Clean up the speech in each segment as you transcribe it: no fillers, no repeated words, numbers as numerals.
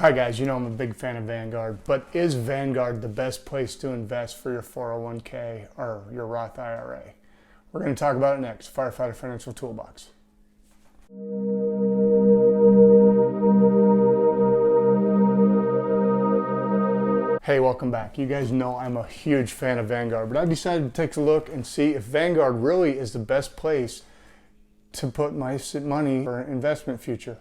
Hi guys, you know I'm a big fan of Vanguard, but is Vanguard the best place to invest for your 401k or your Roth IRA? We're going to talk about it next. Firefighter Financial Toolbox. Hey, welcome back. You guys know I'm a huge fan of Vanguard, but I decided to take a look and see if Vanguard really is the best place to put my money for an investment future.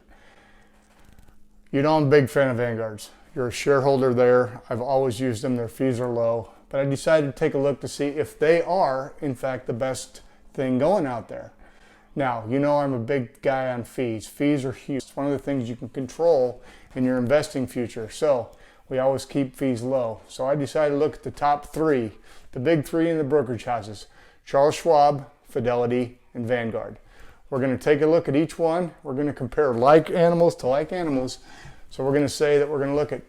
You know I'm a big fan of Vanguards. You're a shareholder there. I've always used them. Their fees are low. But I decided to take a look to see if they are, in fact, the best thing going out there. Now, you know I'm a big guy on fees. Fees are huge. It's one of the things you can control in your investing future. So we always keep fees low. So I decided to look at the top three, the big three in the brokerage houses: Charles Schwab, Fidelity, and Vanguard. We're going to take a look at each one. We're going to compare like animals to like animals. So we're going to say that we're going to look at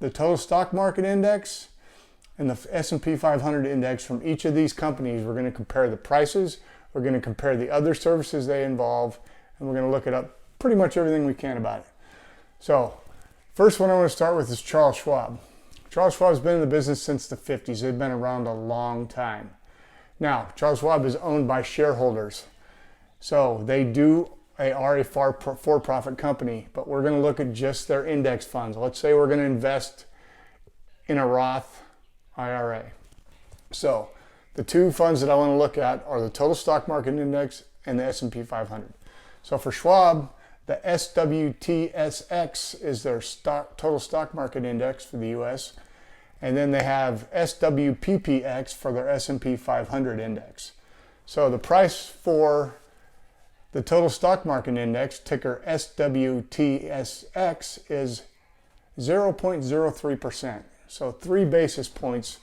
the total stock market index and the S&P 500 index from each of these companies. We're going to compare the prices. We're going to compare the other services they involve. And we're going to look at up pretty much everything we can about it. So first one I want to start with is Charles Schwab. Charles Schwab has been in the business since the 50s. They've been around a long time. Now, Charles Schwab is owned by shareholders. So they are a for-profit company, but we're going to look at just their index funds. Let's say we're going to invest in a Roth IRA. So the two funds that I want to look at are the total stock market index and the S&P 500. So for Schwab, the SWTSX is their total stock market index for the US, and then they have SWPPX for their S&P 500 index. So the price for the total stock market index, ticker SWTSX, is 0.03%. So 3 basis points.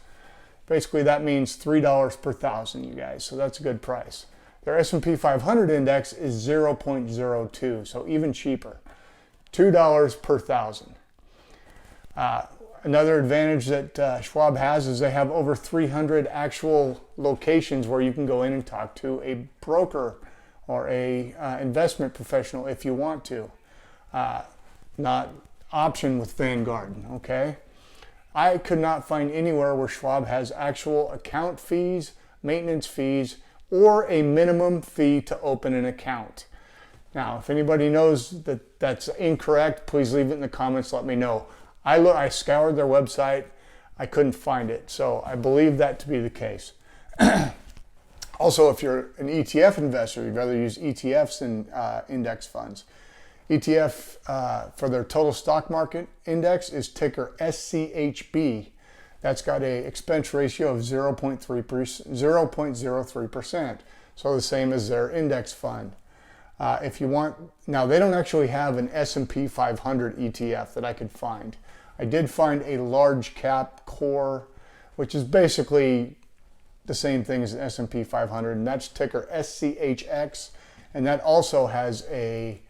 Basically, that means $3 per thousand, you guys. So that's a good price. Their S&P 500 index is 0.02, so even cheaper. $2 per thousand. Another advantage that Schwab has is they have over 300 actual locations where you can go in and talk to a broker or a investment professional if you want to. Not option with Vanguard, okay? I could not find anywhere where Schwab has actual account fees, maintenance fees, or a minimum fee to open an account. Now, if anybody knows that that's incorrect, please leave it in the comments, let me know. I scoured their website, I couldn't find it, so I believe that to be the case. Also, if you're an ETF investor, you'd rather use ETFs than index funds. ETF for their total stock market index is ticker SCHB. That's got an expense ratio of 0.03%, so the same as their index fund. If you want, now they don't actually have an S&P 500 ETF that I could find. I did find a large cap core, which is basically the same thing as an S&P 500, and that's ticker SCHX, and that also has a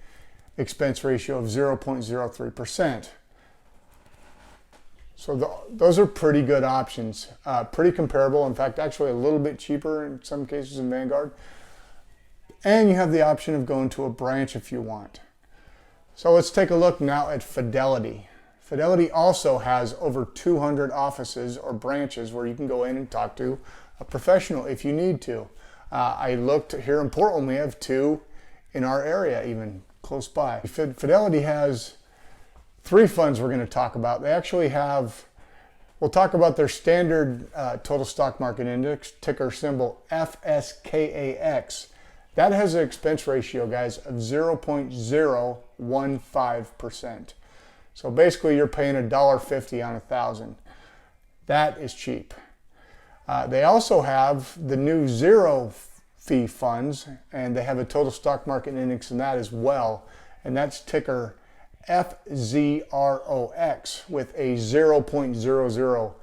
expense ratio of 0.03%. So those are pretty good options, pretty comparable. In fact, actually a little bit cheaper in some cases than Vanguard. And you have the option of going to a branch if you want. So let's take a look now at Fidelity. Fidelity also has over 200 offices or branches where you can go in and talk to a professional if you need to. I looked here in Portland, we have 2 in our area, even close by. Fidelity has 3 funds we're going to talk about. They actually have, we'll talk about their standard total stock market index, ticker symbol FXIAX. That has an expense ratio, guys, of 0.015%. So basically you're paying $1.50 on 1,000. That is cheap. They also have the new zero fee funds, and they have a total stock market index in that as well, and that's ticker FXIAX with a 0.00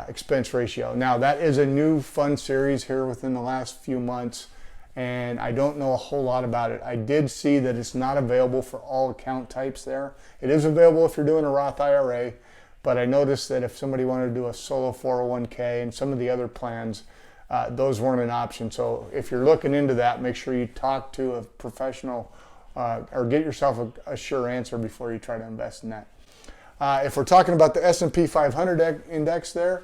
expense ratio. Now that is a new fund series here within the last few months, and I don't know a whole lot about it. I did see that it's not available for all account types there. It is available if you're doing a Roth IRA, but I noticed that if somebody wanted to do a solo 401k and some of the other plans, those weren't an option. So if you're looking into that, make sure you talk to a professional or get yourself a sure answer before you try to invest in that. If we're talking about the S&P 500 index there,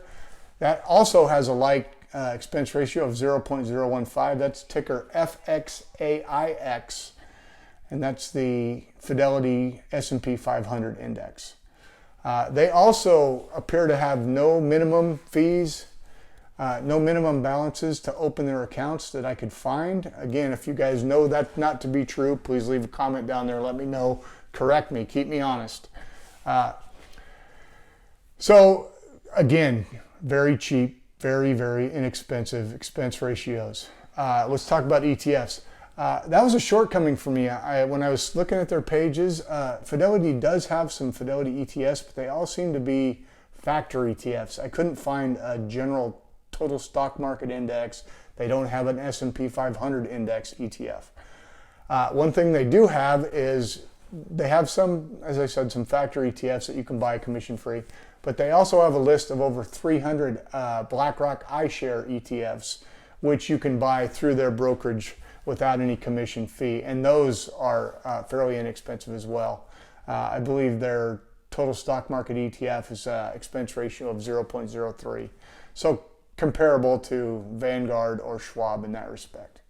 that also has a like expense ratio of 0.015. That's ticker FXAIX, and that's the Fidelity S&P 500 index. They also appear to have no minimum fees, no minimum balances to open their accounts that I could find. Again, if you guys know that not to be true, please leave a comment down there. Let me know. Correct me. Keep me honest. So again, very cheap, very, very inexpensive expense ratios. Let's talk about ETFs. That was a shortcoming for me. When I was looking at their pages, Fidelity does have some Fidelity ETFs, but they all seem to be factor ETFs. I couldn't find a general total stock market index. They don't have an S&P 500 index ETF. One thing they do have is they have some, as I said, some factor ETFs that you can buy commission free, but they also have a list of over 300 BlackRock iShare ETFs, which you can buy through their brokerage without any commission fee, and those are fairly inexpensive as well. I believe their total stock market ETF is expense ratio of 0.03, so comparable to Vanguard or Schwab in that respect.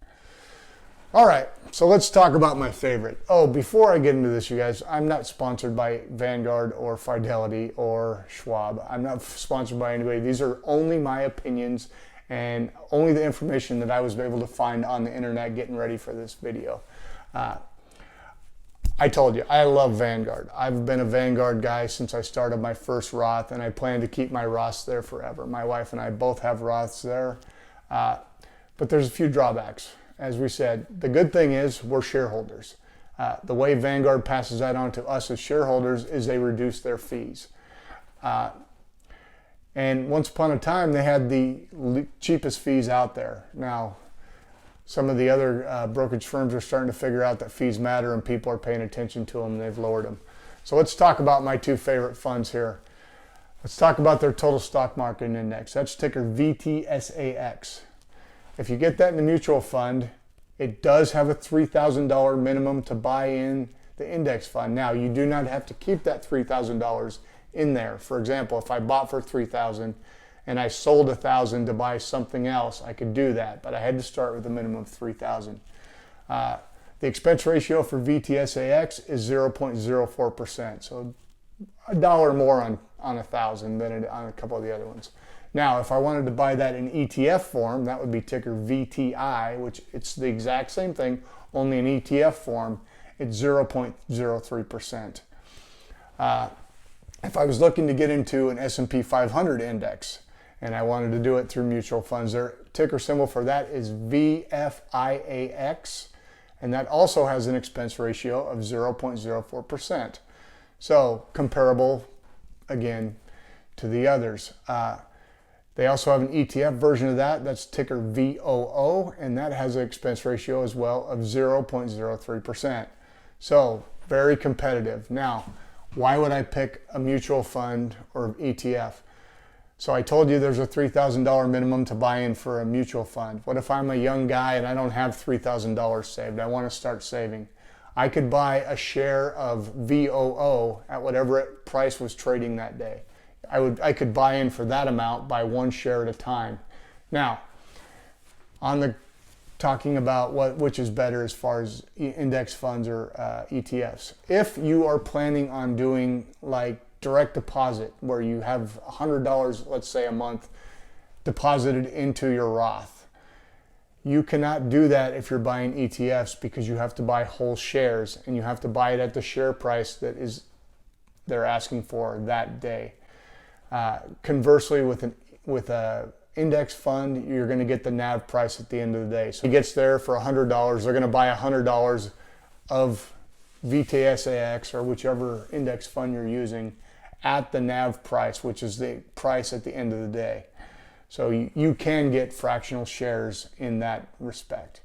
All right, so let's talk about my favorite. Oh, before I get into this, you guys, I'm not sponsored by Vanguard or Fidelity or Schwab. I'm not sponsored by anybody. These are only my opinions and only the information that I was able to find on the internet getting ready for this video. I told you, I love Vanguard. I've been a Vanguard guy since I started my first Roth, and I plan to keep my Roths there forever. My wife and I both have Roths there, but there's a few drawbacks. As we said, the good thing is we're shareholders. The way Vanguard passes that on to us as shareholders is they reduce their fees. And once upon a time, they had the cheapest fees out there. Now, some of the other brokerage firms are starting to figure out that fees matter and people are paying attention to them, and they've lowered them. So let's talk about my two favorite funds here. Let's talk about their total stock market index. That's ticker VTSAX. If you get that in the mutual fund, it does have a $3,000 minimum to buy in the index fund. Now, you do not have to keep that $3,000 in there. For example, if I bought for $3,000 and I sold $1,000 to buy something else, I could do that, but I had to start with a minimum of $3,000. The expense ratio for VTSAX is 0.04%, so $1 more on $1,000 than on a couple of the other ones. Now, if I wanted to buy that in ETF form, that would be ticker VTI, which it's the exact same thing, only in ETF form. It's 0.03%. If I was looking to get into an S&P 500 index and I wanted to do it through mutual funds, their ticker symbol for that is FXIAX, and that also has an expense ratio of 0.04%. So comparable, again, to the others. They also have an ETF version of that. That's ticker VOO, and that has an expense ratio as well of 0.03%. So very competitive. Now, why would I pick a mutual fund or ETF? So I told you there's a $3,000 minimum to buy in for a mutual fund. What if I'm a young guy and I don't have $3,000 saved? I want to start saving. I could buy a share of VOO at whatever price was trading that day. I could buy in for that amount, buy one share at a time. Now, talking about which is better as far as index funds or ETFs. If you are planning on doing like direct deposit, where you have $100, let's say a month, deposited into your Roth, you cannot do that if you're buying ETFs, because you have to buy whole shares and you have to buy it at the share price that they're asking for that day. Conversely, with a index fund, you're going to get the NAV price at the end of the day. So it gets there for $100. They're going to buy $100 of VTSAX or whichever index fund you're using at the NAV price, which is the price at the end of the day. So you can get fractional shares in that respect.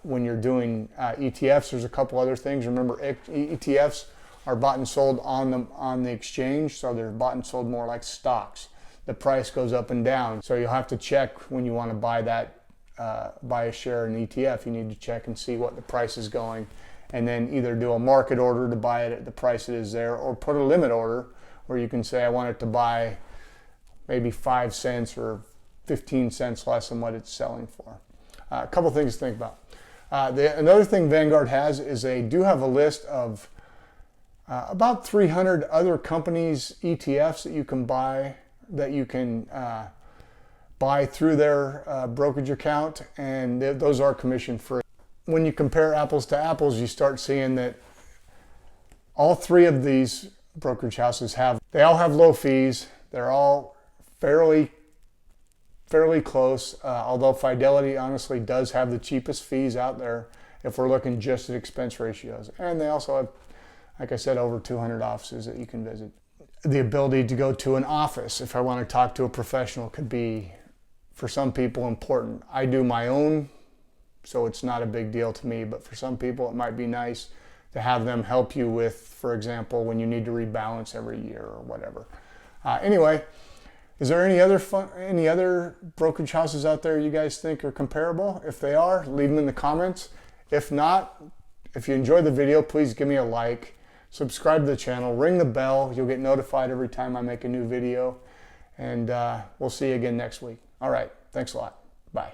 When you're doing ETFs, there's a couple other things. Remember, ETFs are bought and sold on the exchange, so they're bought and sold more like stocks. The price goes up and down, so you'll have to check when you want to buy that, buy a share in ETF. You need to check and see what the price is going, and then either do a market order to buy it at the price it is there, or put a limit order where you can say I want it to buy maybe 5 cents or 15 cents less than what it's selling for. A couple things to think about. Another thing Vanguard has is they do have a list of about 300 other companies' ETFs that you can buy, through their brokerage account, and those are commission free. When you compare apples to apples, you start seeing that all three of these brokerage houses all have low fees. They're all fairly close, although Fidelity honestly does have the cheapest fees out there if we're looking just at expense ratios. And they also have, like I said, over 200 offices that you can visit. The ability to go to an office if I want to talk to a professional could be, for some people, important. I do my own, so it's not a big deal to me, but for some people it might be nice to have them help you with, for example, when you need to rebalance every year or whatever. Anyway, is there any other brokerage houses out there you guys think are comparable? If they are, leave them in the comments. If not, if you enjoyed the video, please give me a like, subscribe to the channel, ring the bell. You'll get notified every time I make a new video. And we'll see you again next week. All right, thanks a lot. Bye.